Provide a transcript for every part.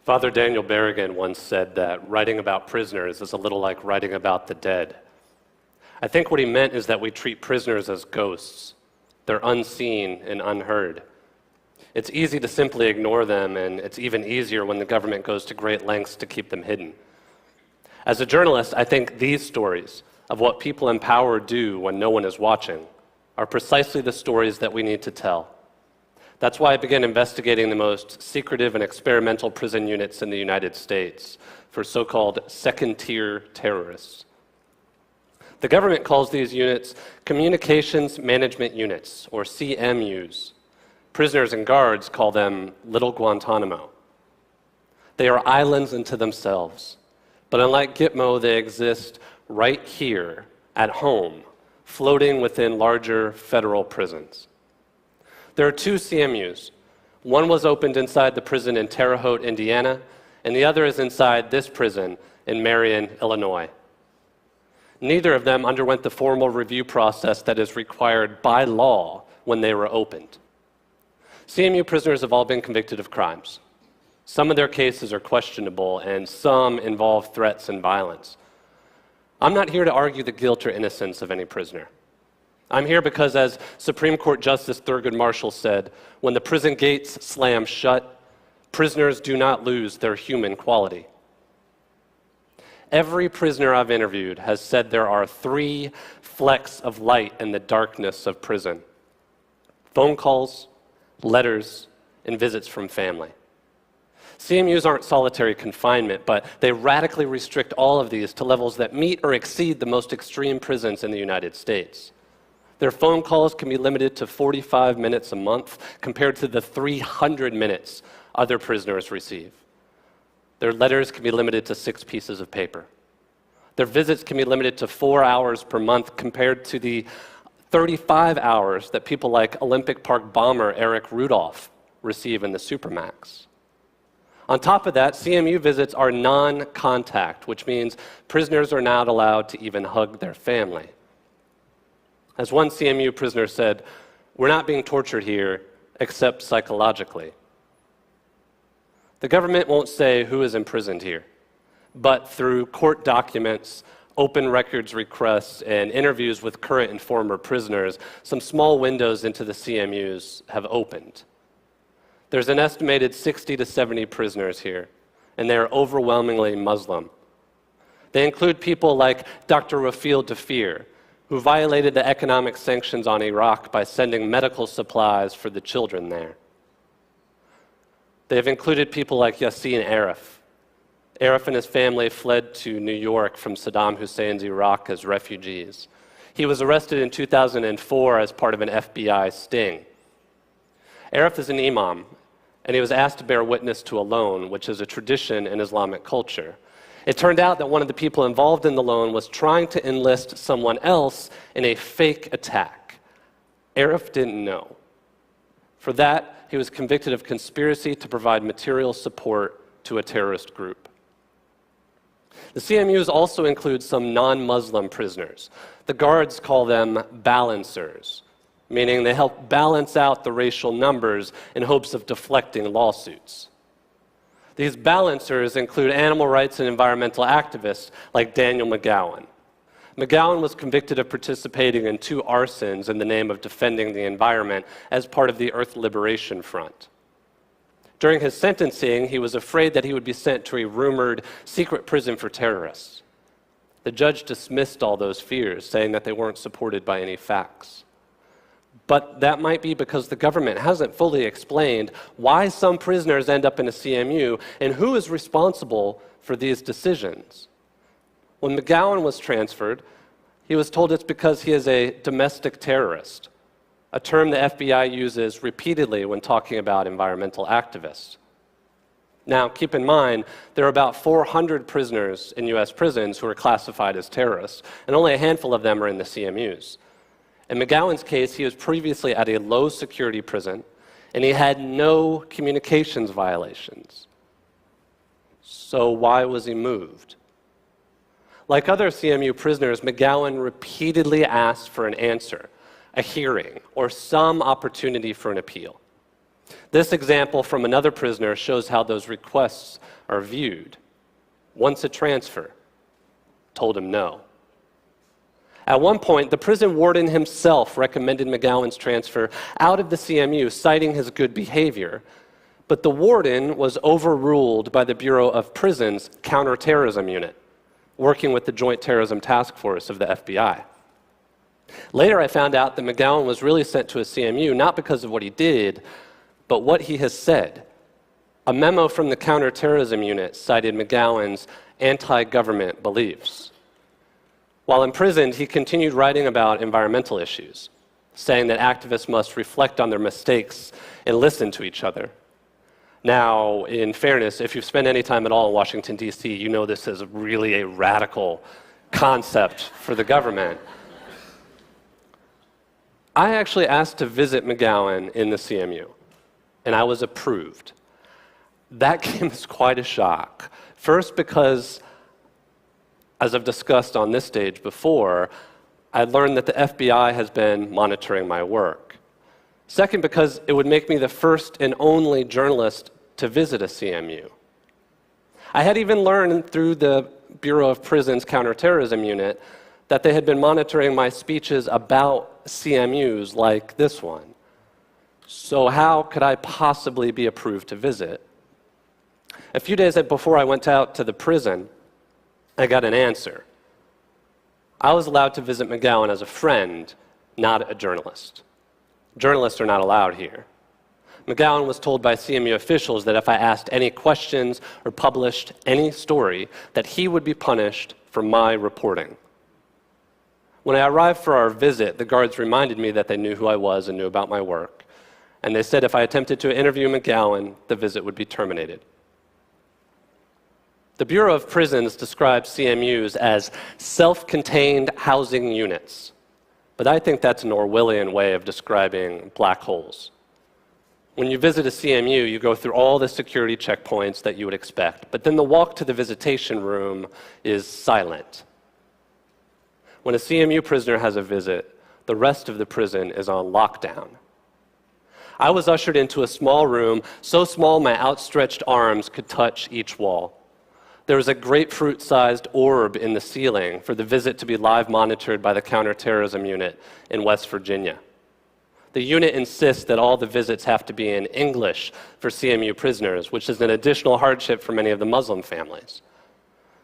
Father Daniel Berrigan once said that writing about prisoners is a little like writing about the dead. I think what he meant is that we treat prisoners as ghosts. They're unseen and unheard. It's easy to simply ignore them, and it's even easier when the government goes to great lengths to keep them hidden. As a journalist, I think these stories of what people in power do when no one is watching are precisely the stories that we need to tell. That's why I began investigating the most secretive and experimental prison units in the United States for so-called second-tier terrorists. The government calls these units Communications Management Units, or CMUs. Prisoners and guards call them Little Guantanamo. They are islands unto themselves, but unlike Gitmo, they exist right here, at home, floating within larger federal prisons. There are two CMUs. One was opened inside the prison in Terre Haute, Indiana, and the other is inside this prison in Marion, Illinois. Neither of them underwent the formal review process that is required by law when they were opened. CMU prisoners have all been convicted of crimes. Some of their cases are questionable, and some involve threats and violence. I'm not here to argue the guilt or innocence of any prisoner. I'm here because, as Supreme Court Justice Thurgood Marshall said, when the prison gates slam shut, prisoners do not lose their human quality. Every prisoner I've interviewed has said there are 3 flecks of light in the darkness of prison: phone calls, letters, and visits from family. CMUs aren't solitary confinement, but they radically restrict all of these to levels that meet or exceed the most extreme prisons in the United States. Their phone calls can be limited to 45 minutes a month compared to the 300 minutes other prisoners receive. Their letters can be limited to 6 pieces of paper. Their visits can be limited to 4 hours per month compared to the 35 hours that people like Olympic Park bomber Eric Rudolph receive in the Supermax. On top of that, CMU visits are non-contact, which means prisoners are not allowed to even hug their family. As one CMU prisoner said, "We're not being tortured here, except psychologically." The government won't say who is imprisoned here, but through court documents, open records requests, and interviews with current and former prisoners, some small windows into the CMUs have opened. There's an estimated 60 to 70 prisoners here, and they are overwhelmingly Muslim. They include people like Dr. Rafeel Dafir, who violated the economic sanctions on Iraq by sending medical supplies for the children there. They have included people like Yassin Arif. Arif and his family fled to New York from Saddam Hussein's Iraq as refugees. He was arrested in 2004 as part of an FBI sting. Arif is an imam, and he was asked to bear witness to a loan, which is a tradition in Islamic culture. It turned out that one of the people involved in the loan was trying to enlist someone else in a fake attack. Arif didn't know. For that, he was convicted of conspiracy to provide material support to a terrorist group. The CMUs also include some non-Muslim prisoners. The guards call them balancers, meaning they help balance out the racial numbers in hopes of deflecting lawsuits. These balancers include animal rights and environmental activists like Daniel McGowan. McGowan was convicted of participating in 2 arsons in the name of defending the environment as part of the Earth Liberation Front. During his sentencing, he was afraid that he would be sent to a rumored secret prison for terrorists. The judge dismissed all those fears, saying that they weren't supported by any facts. But that might be because the government hasn't fully explained why some prisoners end up in a CMU and who is responsible for these decisions. When McGowan was transferred, he was told it's because he is a domestic terrorist, a term the FBI uses repeatedly when talking about environmental activists. Now, keep in mind, there are about 400 prisoners in U.S. prisons who are classified as terrorists, and only a handful of them are in the CMUs. In McGowan's case, he was previously at a low-security prison, and he had no communications violations. So why was he moved? Like other CMU prisoners, McGowan repeatedly asked for an answer, a hearing, or some opportunity for an appeal. This example from another prisoner shows how those requests are viewed. Once a transfer, told him no. At one point, the prison warden himself recommended McGowan's transfer out of the CMU, citing his good behavior. But the warden was overruled by the Bureau of Prisons Counterterrorism Unit, working with the Joint Terrorism Task Force of the FBI. Later, I found out that McGowan was really sent to a CMU not because of what he did, but what he has said. A memo from the Counterterrorism Unit cited McGowan's anti-government beliefs. While imprisoned, he continued writing about environmental issues, saying that activists must reflect on their mistakes and listen to each other. Now, in fairness, if you've spent any time at all in Washington, D.C., you know this is really a radical concept for the government. I actually asked to visit McGowan in the CMU, and I was approved. That came as quite a shock. First, because, as I've discussed on this stage before, I learned that the FBI has been monitoring my work. Second, because it would make me the first and only journalist to visit a CMU. I had even learned through the Bureau of Prisons Counterterrorism Unit that they had been monitoring my speeches about CMUs like this one. So how could I possibly be approved to visit? A few days before I went out to the prison, I got an answer. I was allowed to visit McGowan as a friend, not a journalist. Journalists are not allowed here. McGowan was told by CMU officials that if I asked any questions or published any story, that he would be punished for my reporting. When I arrived for our visit, the guards reminded me that they knew who I was and knew about my work, and they said if I attempted to interview McGowan, the visit would be terminated. The Bureau of Prisons describes CMUs as self-contained housing units, but I think that's an Orwellian way of describing black holes. When you visit a CMU, you go through all the security checkpoints that you would expect, but then the walk to the visitation room is silent. When a CMU prisoner has a visit, the rest of the prison is on lockdown. I was ushered into a small room, so small my outstretched arms could touch each wall. There was a grapefruit-sized orb in the ceiling for the visit to be live monitored by the Counterterrorism Unit in West Virginia. The unit insists that all the visits have to be in English for CMU prisoners, which is an additional hardship for many of the Muslim families.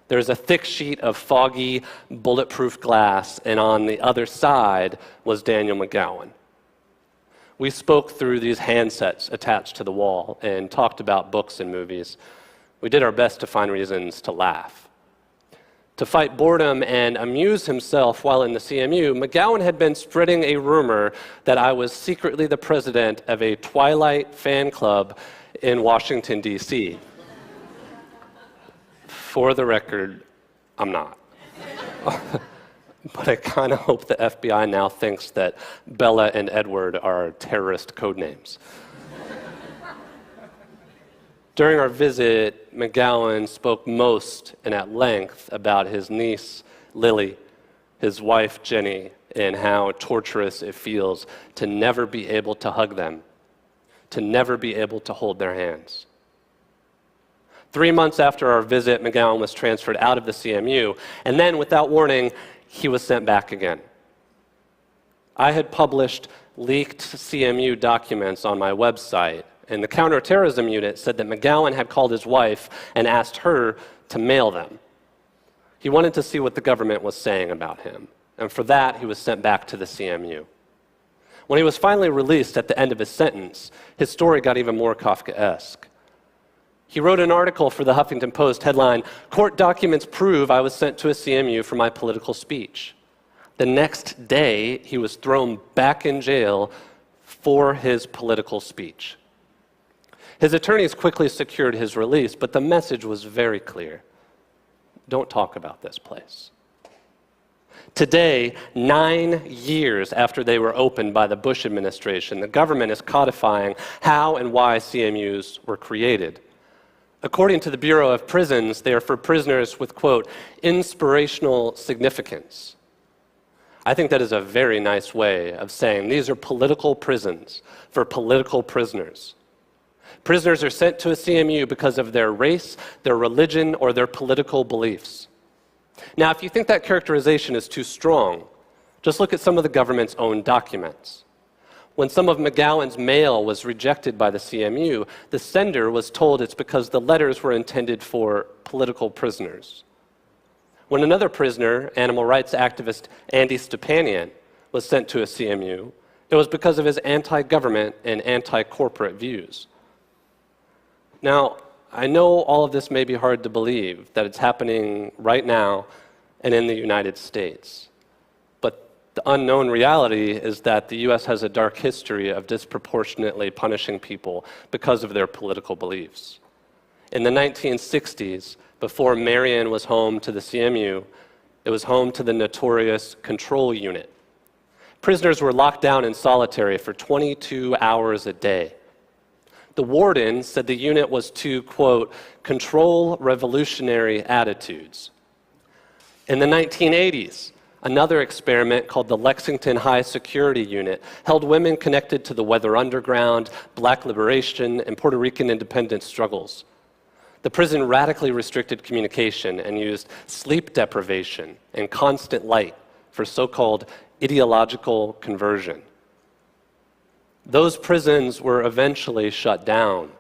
There's a thick sheet of foggy, bulletproof glass, and on the other side was Daniel McGowan. We spoke through these handsets attached to the wall and talked about books and movies. We did our best to find reasons to laugh. To fight boredom and amuse himself while in the CMU, McGowan had been spreading a rumor that I was secretly the president of a Twilight fan club in Washington, D.C. For the record, I'm not. But I kind of hope the FBI now thinks that Bella and Edward are terrorist code names. During our visit, McGowan spoke most and at length about his niece, Lily, his wife, Jenny, and how torturous it feels to never be able to hug them, to never be able to hold their hands. 3 months after our visit, McGowan was transferred out of the CMU, and then, without warning, he was sent back again. I had published leaked CMU documents on my website, and the Counterterrorism Unit said that McGowan had called his wife and asked her to mail them. He wanted to see what the government was saying about him, and for that, he was sent back to the CMU. When he was finally released at the end of his sentence, his story got even more Kafkaesque. He wrote an article for the Huffington Post, headline, "Court documents prove I was sent to a CMU for my political speech." The next day, he was thrown back in jail for his political speech. His attorneys quickly secured his release, but the message was very clear. Don't talk about this place. Today, 9 years after they were opened by the Bush administration, the government is codifying how and why CMUs were created. According to the Bureau of Prisons, they are for prisoners with, quote, inspirational significance. I think that is a very nice way of saying these are political prisons for political prisoners. Prisoners are sent to a CMU because of their race, their religion, or their political beliefs. Now, if you think that characterization is too strong, just look at some of the government's own documents. When some of McGowan's mail was rejected by the CMU, the sender was told it's because the letters were intended for political prisoners. When another prisoner, animal rights activist Andy Stepanian, was sent to a CMU, it was because of his anti-government and anti-corporate views. Now, I know all of this may be hard to believe, that it's happening right now and in the United States. But the unknown reality is that the US has a dark history of disproportionately punishing people because of their political beliefs. In the 1960s, before Marion was home to the CMU, it was home to the notorious Control Unit. Prisoners were locked down in solitary for 22 hours a day. The warden said the unit was to, quote, control revolutionary attitudes. In the 1980s, another experiment called the Lexington High Security Unit held women connected to the Weather Underground, Black liberation, and Puerto Rican independence struggles. The prison radically restricted communication and used sleep deprivation and constant light for so-called ideological conversion. Those prisons were eventually shut down,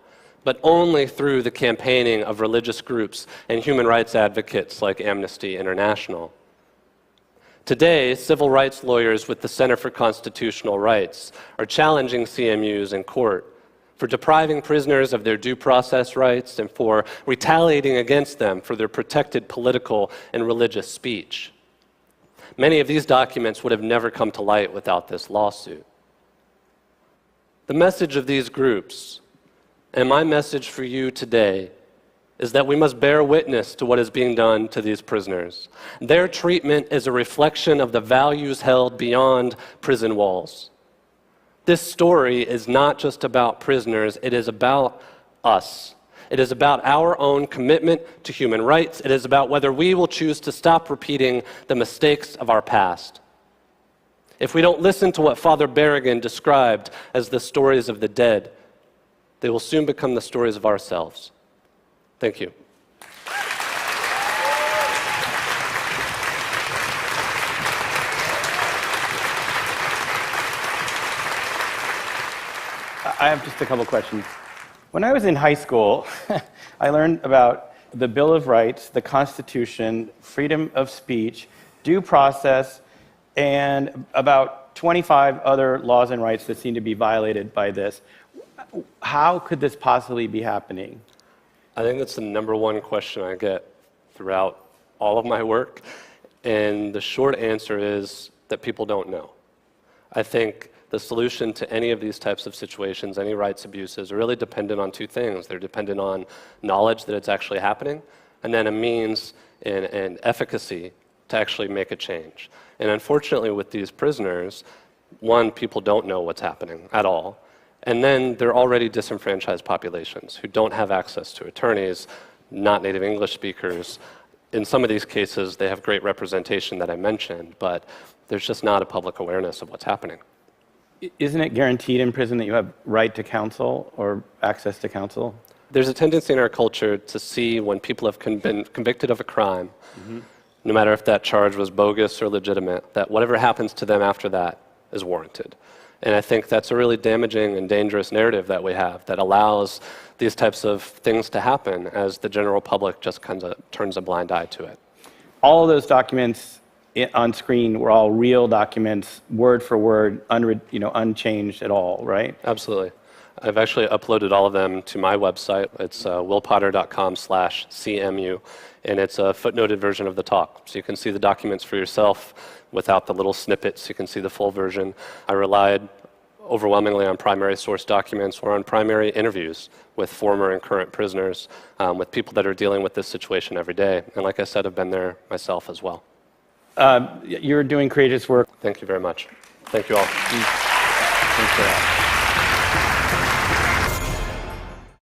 but only through the campaigning of religious groups and human rights advocates like Amnesty International. Today, civil rights lawyers with the Center for Constitutional Rights are challenging CMUs in court for depriving prisoners of their due process rights and for retaliating against them for their protected political and religious speech. Many of these documents would have never come to light without this lawsuit. The message of these groups, and my message for you today, is that we must bear witness to what is being done to these prisoners. Their treatment is a reflection of the values held beyond prison walls. This story is not just about prisoners, it is about us. It is about our own commitment to human rights. It is about whether we will choose to stop repeating the mistakes of our past. If we don't listen to what Father Berrigan described as the stories of the dead, they will soon become the stories of ourselves. Thank you. I have just a couple questions. When I was in high school, I learned about the Bill of Rights, the Constitution, freedom of speech, due process, and about 25 other laws and rights that seem to be violated by this. How could this possibly be happening? I think that's the number one question I get throughout all of my work, and the short answer is that people don't know. I think the solution to any of these types of situations, any rights abuses, are really dependent on two things. They're dependent on knowledge that it's actually happening, and then a means and efficacy to actually make a change. And unfortunately with these prisoners, one, people don't know what's happening at all, and then they're already disenfranchised populations who don't have access to attorneys, not native English speakers. In some of these cases, they have great representation that I mentioned, but there's just not a public awareness of what's happening. Isn't it guaranteed in prison that you have right to counsel or access to counsel? There's a tendency in our culture to see when people have been convicted of a crime, no matter if that charge was bogus or legitimate, that whatever happens to them after that is warranted. And I think that's a really damaging and dangerous narrative that we have that allows these types of things to happen as the general public just kind of turns a blind eye to it. All of those documents on screen were all real documents, word for word, unchanged at all, right? Absolutely. I've actually uploaded all of them to my website. It's willpotter.com/CMU, and it's a footnoted version of the talk. So you can see the documents for yourself without the little snippets. You can see the full version. I relied overwhelmingly on primary source documents or on primary interviews with former and current prisoners, with people that are dealing with this situation every day. And like I said, I've been there myself as well. You're doing courageous work. Thank you very much. Thank you all. Thanks for that.